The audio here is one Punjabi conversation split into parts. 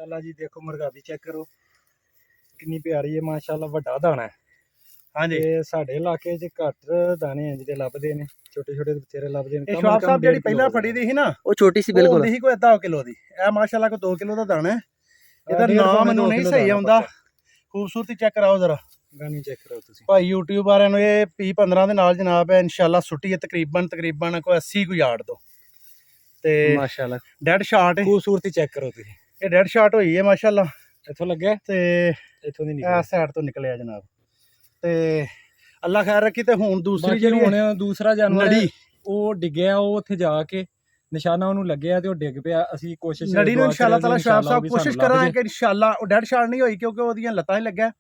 माशाल्लाह जी देखो मुर्गाबी चेक करो कितनी प्यारी है माशाल्लाह वड्डा दाना है। हाँ जी साडे इलाके च घट दाने हैं जिहड़े लभदे ने छोटे छोटे बथेरे लभदे ने। शवाब साहब जेहड़ी पहला फड़ी दी ही ना वो छोटी सी बिल्कुल होंदी ही कोई अद्धा किलो दी ए माशाल्लाह को 2 किलो दा दाना है। ਇਹਦਾ ਨਾਮ ਮੈਨੂੰ ਨਹੀਂ ਸਹੀ ਆਉਂਦਾ ਖੂਬਸੂਰਤੀ ਚੈੱਕ ਕਰਾਓ ਜ਼ਰਾ ਗਾਨੀ ਚੈੱਕ ਕਰਾਓ ਤੁਸੀਂ ਭਾਈ YouTube ਵਾਲਿਆਂ ਨੂੰ ਇਹ P15 ਦੇ ਨਾਲ ਜਨਾਬ ਹੈ ਇਨਸ਼ਾਅੱਲਾ ਸੁੱਟੀ ਹੈ ਤਕਰੀਬਨ ਕੋਈ 80 ਕੁ ਯਾਰਡ ਤੋਂ ਤੇ ਮਾਸ਼ਾਅੱਲਾ ਡੈਡ ਸ਼ਾਟ ਖੂਬਸੂਰਤੀ ਚੈੱਕ ਕਰੋ ਤੁਸੀਂ ਇਹ ਡੈਡ ਸ਼ਾਟ ਹੋਈ ਹੈ ਮਾਸ਼ਾਅੱਲਾ ਇੱਥੋਂ ਲੱਗਿਆ ਤੇ ਇੱਥੋਂ ਦੀ ਨਿਕਲਿਆ ਇਸ ਸਾਈਡ ਤੋਂ ਨਿਕਲਿਆ ਜਨਾਬ ਤੇ ਅੱਲਾ ਖੈਰ ਰੱਖੀ ਤੇ ਹੁਣ ਦੂਸਰੀ ਜਿਹੜੀ ਹੁਣ ਦੂਸਰਾ ਜਾਨਵਰ ਉਹ ਡਿੱਗਿਆ ਉਹ ਉੱਥੇ ਜਾ ਕੇ ਨਿਸ਼ਾਨਾ ਉਹਨੂੰ ਲੱਗਿਆ ਤੇ ਉਹ ਡਿੱਗ ਪਿਆ। ਅਸੀਂ ਕੋਸ਼ਿਸ਼ ਨੜੀ ਨੂੰ ਇਨਸ਼ਾਅੱਲਾ ਤਾਲਾ ਸ਼ਾਬ ਸਾਹਿਬ ਕੋਸ਼ਿਸ਼ ਕਰਾਂਗੇ ਕਿ ਇਨਸ਼ਾਅੱਲਾ ਉਹ ਡੈਡ ਸ਼ਾਟ ਨਹੀਂ ਹੋਈ ਕਿਉਂਕਿ ਉਹਦੀਆਂ ਲੱਤਾਂ ਹੀ ਲੱਗਿਆ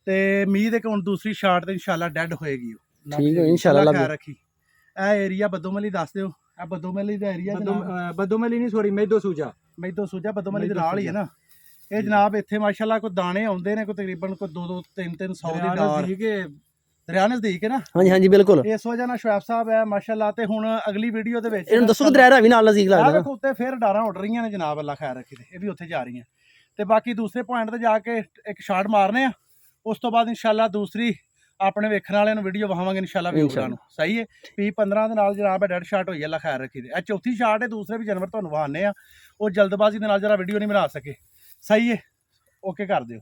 ਤੇ ਉਮੀਦ ਹੈ ਕਿ ਹੁਣ ਦੂਸਰੀ ਸ਼ਾਟ ਤੇ ਇਨਸ਼ਾਅੱਲਾ ਡੈਡ ਹੋਏਗੀ ਉਹ ਠੀਕ ਹੈ ਇਨਸ਼ਾਅੱਲਾ ਖੈਰ ਰੱਖੀ। ਇਹ ਏਰੀਆ ਬਦੋਮਲੀ ਦੱਸ ਦਿਓ ਇਹ ਬਦੋਮਲੀ ਦਾ ਏਰੀਆ ਬਦੋਮਲੀ ਨਹੀਂ ਸੌਰੀ ਮੈਦੋ ਸੂਜਾ ਬਦੋਮਲੀ ਦੇ ਨਾਲ ਹੀ ਹੈ ਨਾ ਇਹ ਜਨਾਬ ਇੱਥੇ ਮਾਸ਼ਾਅੱਲਾ ਕੋਈ ਦਾਣੇ ਆਉਂਦੇ ਨੇ ਕੋਈ ਤਕਰੀਬਨ ਕੋਈ 2-2 3-3 100 ਦੀ ਡਾਰ ਦਰਿਆ ਨਜ਼ਦੀਕ ਹੈ ਨਾ। ਹਾਂਜੀ ਹਾਂਜੀ ਬਿਲਕੁਲ ਇਸ ਵਜ੍ਹਾ ਨਾਲ ਸ਼ੁਆਬ ਸਾਹਿਬ ਹੈ ਮਾਸ਼ਾਅੱਲਾ ਤੇ ਹੁਣ ਅਗਲੀ ਵੀਡੀਓ ਦੇ ਵਿੱਚ ਇਹਨੂੰ ਦੱਸੋ ਕਿ ਦਰਿਆ ਵੀ ਨਾਲ ਨਜ਼ਦੀਕ ਲੱਗਦਾ ਦੇਖੋ ਉੱਤੇ ਫੇਰ ਡਾਰਾਂ ਉੱਡ ਰਹੀਆਂ ਨੇ ਜਨਾਬ ਅੱਲਾ ਖੈਰ ਰੱਖੀ ਤੇ ਇਹ ਵੀ ਉੱਥੇ ਜਾ ਰਹੀਆਂ ਤੇ ਬਾਕੀ ਦੂਸਰੇ ਪੁਆਇੰਟ ਤੇ ਜਾ ਕੇ ਇੱਕ ਸ਼ਾਟ ਮਾਰਨੇ ਆ ਉਸ ਤੋਂ ਬਾਅਦ ਇਨਸ਼ਾਅੱਲਾ ਦੂਸਰੀ ਆਪਣੇ ਵੇਖਣ ਵਾਲਿਆਂ ਨੂੰ ਵੀਡੀਓ ਵਹਾਵਾਂਗੇ ਇਨਸ਼ਾਅੱਲਾ ਵੀਡੀਓ ਨੂੰ ਸਹੀ ਹੈ। P15 ਦੇ ਨਾਲ ਜਨਾਬ ਡੈਡ ਸ਼ਾਟ ਹੋਈ ਅੱਲਾ ਖੈਰ ਰੱਖੀ ਤੇ ਇਹ ਚੌਥੀ ਸ਼ਾਟ ਹੈ ਦੂਸਰੇ ਵੀ ਜਾਨਵਰ ਤੁਹਾਨੂੰ ਵਹਾਨੇ ਆ ਉਹ ਜਲਦਬਾਜ਼ੀ ਦੇ ਨਾਲ ਜਰਾ ਵੀਡੀਓ ਨਹੀਂ ਬਣਾ ਸਕੇ सही है ओके कर दो।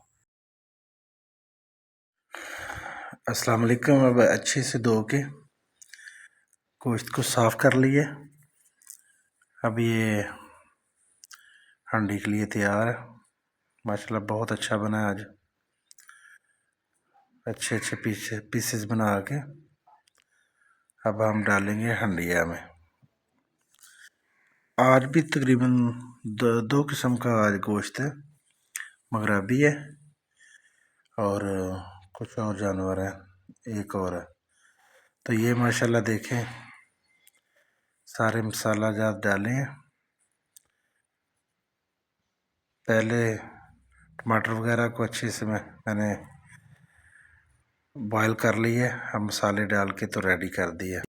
अस्सलाम वालेकुम। अब अच्छे से धो के गोश्त को साफ़ कर लिए। अब ये हांडी के लिए तैयार है। माशाल्लाह बहुत अच्छा बना है आज। अच्छे अच्छे पीसेस बना के अब हम डालेंगे हंडिया में। आज भी तकरीबन दो किस्म का आज गोश्त है, मगरबी है और कुछ और जानवर है एक और है। तो ये माशाल्लाह देखें सारे मसाला जात डाले हैं। पहले टमाटर वगैरह को अच्छे से मैंने बॉयल कर लिए, अब मसाले डाल के तो रेडी कर दिए।